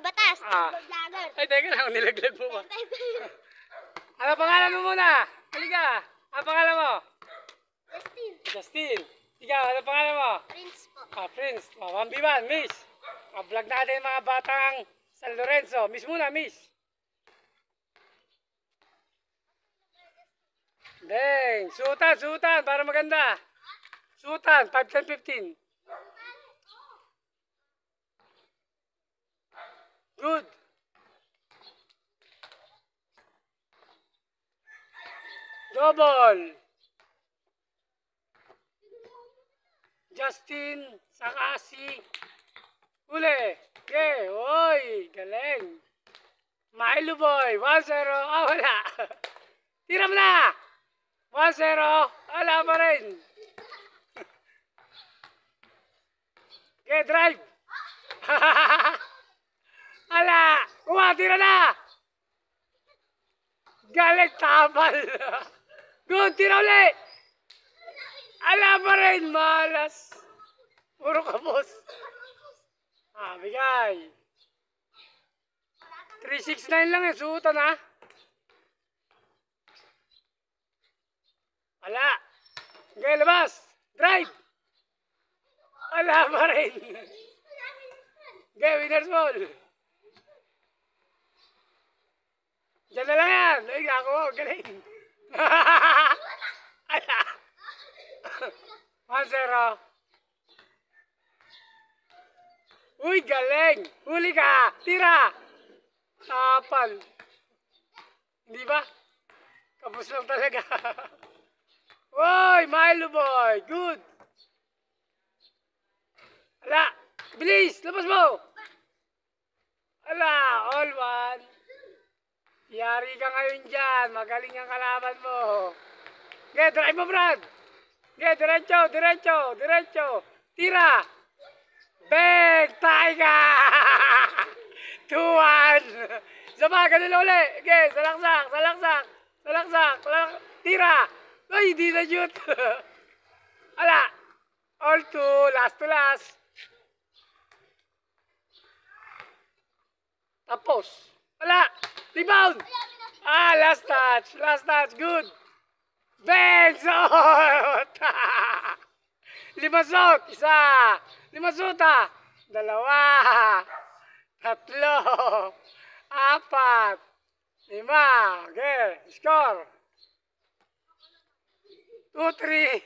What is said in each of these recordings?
batas. Ah. Vlogger. Ay, teka lang, nilaglag mo pa. Ano pangalan mo muna? Halika. Ano pangalan mo? Justin. Justin. Ikaw, ano pangalan mo? Prince po. Prince. 1v1, Miss. Vlog natin mga batang San Lorenzo. Miss muna, Miss. Deng, sutan, para maganda. Sutan, 5, 10, 15. Good. Double. Justin, Sakasi. Huli. Okay, oy, galing. Milo boy, 1-0. Ah, wala. Tira mo na. 1-0. Wala pa rin. Okay, drive. Ala. Tira na. Galing, tabal. Good, tira ulit. Ala pa rin, malas. Puro kabos. Bigay. 369 lang yung suutan, ha? Wala. Okay, labas. Drive. Wala pa rin. Okay, winner's ball. Diyan na lang yan. Ay, ako, galing. Ala. 1-0. Uy, galing. Huli ka. Tira. Tapal. Hindi ba? Kapos lang talaga. Uy, Milo boy. Good. Ala. Bilis. Labas mo. Ala. All one. Yari ka ngayon dyan. Magaling ang kalaban mo. Okay, drive mo, Brad. Okay, diretso. Tira. Bang! Tayo ka! 2-1. Sama, ganun uli. Okay, salaksak. Tira. Ay, hindi na shoot. Ala. All two. Last to last. Tapos. Ala. Rebound. Last touch. Good. Bang! Shot! 5 shot. 1. 5 shot, 2. 3. 4. 5. Okay. Score. 2-3.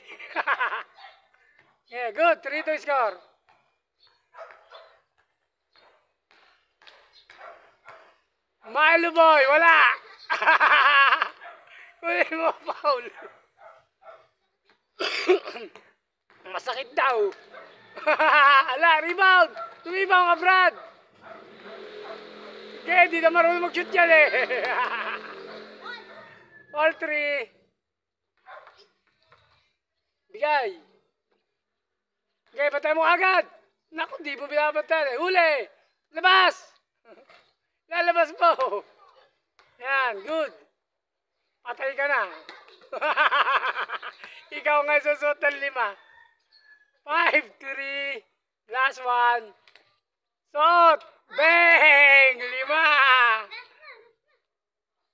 Yeah, good. 3-2 score. Milo boy, wala. Kunin mo, foul. Masakit daw. Ala, rebound. Tumibang ka, Brad. Okay, di na marunong mag-shoot yan eh. All 3. Bigay. Okay, patay mo agad. Naku, di mo binabantay eh. Huli. Labas. Lalabas mo. Yan, good. Patay ka na. Ikaw nga susot ng 5. 5-3. Last one. Shot. Bang! 5.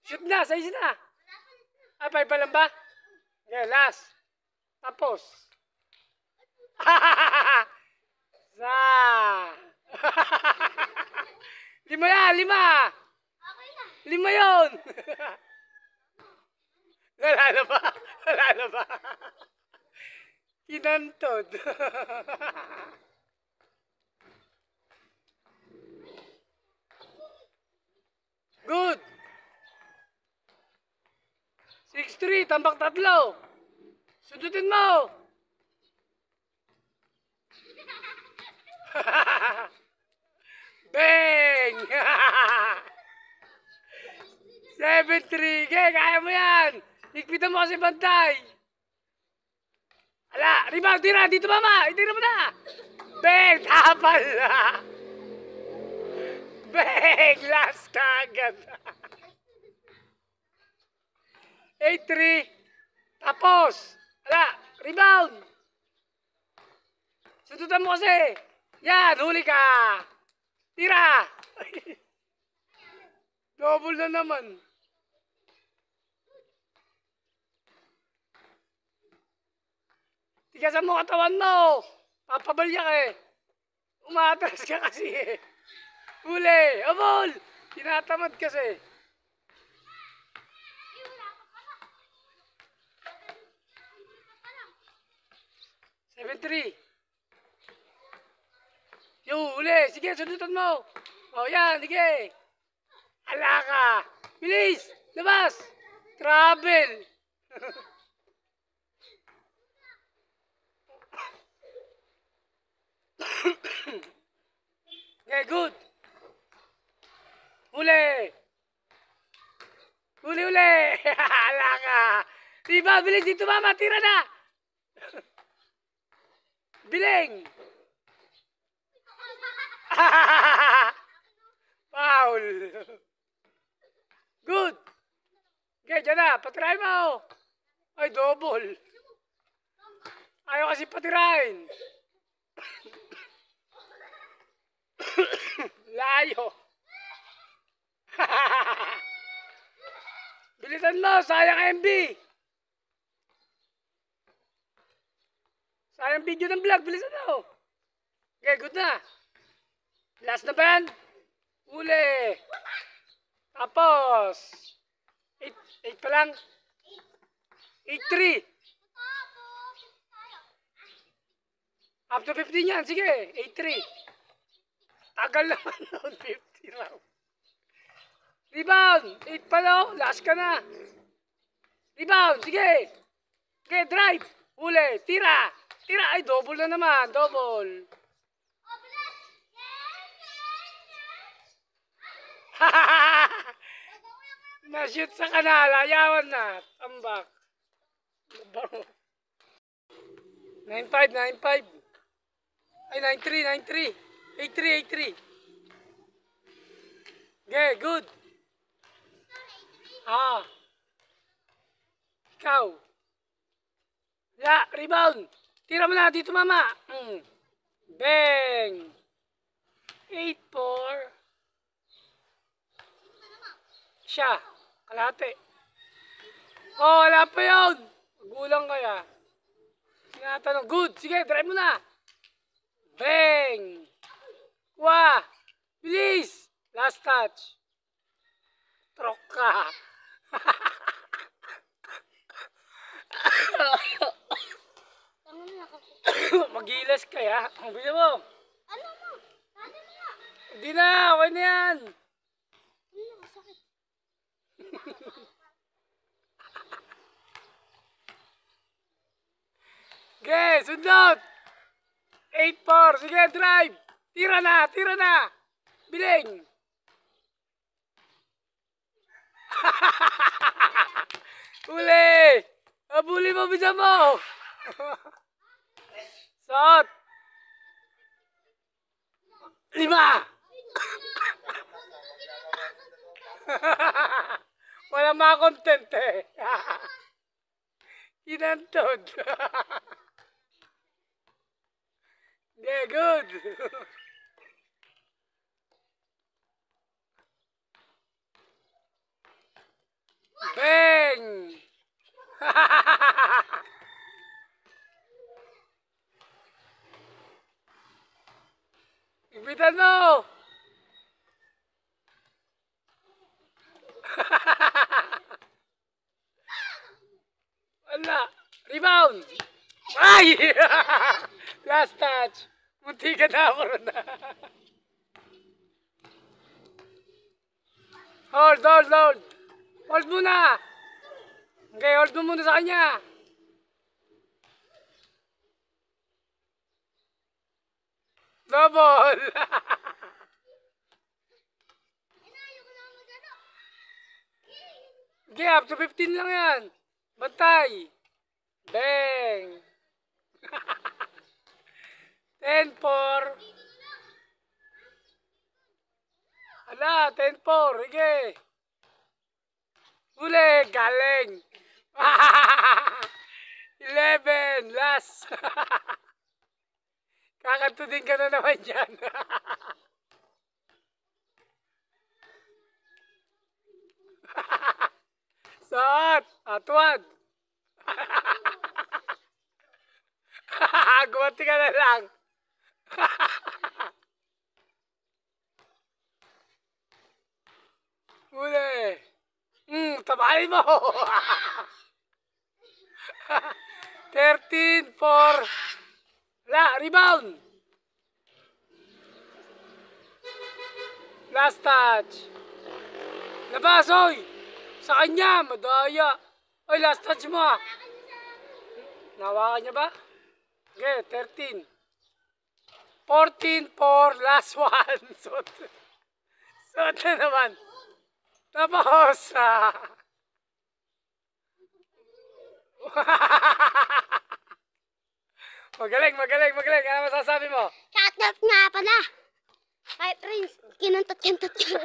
Shoot na. 6 na. 5 pa lang ba? Okay, last. Tapos. Sa. 5 yan. 5 yun. Wala na ba? Kinantod. Good. 6-3, tambak 3. Sudutin mo. Bang! 7-3. Okay, kaya mo yan. Higpitan mo kasi bantay. Ala, rebound, tira. Dito mama. Itira mo na. Bang! Tapal na. Bang! Last ka agad. 8-3. Tapos. Ala, rebound. Sudutan mo kasi. Yan, huli ka. Tira. Double na naman. Tigasan mo katawan mo. Papabalya ka eh. Umatras ka kasi eh. Huli. Abol. Tinatamad kasi. 7-3. Yung uli. Sige, sundutan mo. O yan, sige. Hala ka. Bilis. Labas. Travel. Okay, good. Uli. Uli. Hala ka. Diba, bilis dito mama. Tira na. Biling. Foul. Good. Okay, dyan na. Patry mo. Ay, double. Ayaw kasi patirahin. Layo. Bilisan mo. Sayang MB. Sayang video ng vlog. Bilisan mo. Okay, good na. Last na ba yan? Uli. Tapos. 8 pa lang. 8-3. Up to 15 yan. Sige. 8-3. Tagal naman noon. 50 round. Rebound. 8 pa lang. Last ka na. Rebound. Sige. Okay, drive. Uli. Tira. Tira. Ay, double na naman. Double. Na-shoot sa kanal. Ayawan na. Tambak. 9-5. Ay, 9-3. 8-3. Okay, good. Ikaw. Rebound. Tira mo na dito, mama. Bang. 8-4. Siya. Kalahati. Oh, wala pa yun. Magulang kaya. Tinatanong. Good. Sige, drive mo na. Bang. Wah. Bilis. Last touch. Trok ka. Magilas kaya. Ang bisa mo. Ano mo? Dati mo nga. Hindi na. Okay na yan. Sakit. Okay, sundot. 8-4. Sige, drive. Tira na. Biling. Uli. Abuli mo, bisa mo. Sot. 5. Wala mga content eh. Inantod. Yeah, good. Bang! Ibitan mo! Wala. Rebound! Ay! Last touch. Munti ka na ako ron. Hold. Hold muna. Okay, hold mo muna sa kanya. Double. Okay, up to 15 lang yan. Bantay. Bang. 10-4. Ala, 10-4. Sige. Uli, galing. 11. Last. Kakantudin ka na naman dyan. Huli. Tabahin mo. 13 for rebound. Last touch. Labas, oy. Sa kanya, madaya. Oy, last touch mo. Nawakan niya ba? Okay, 13. 14 for last one. Suot na naman. Tapos. Magaling. Ano masasabi mo? Shut up nga pala. Ay, Prince, kinantot-kintot ka.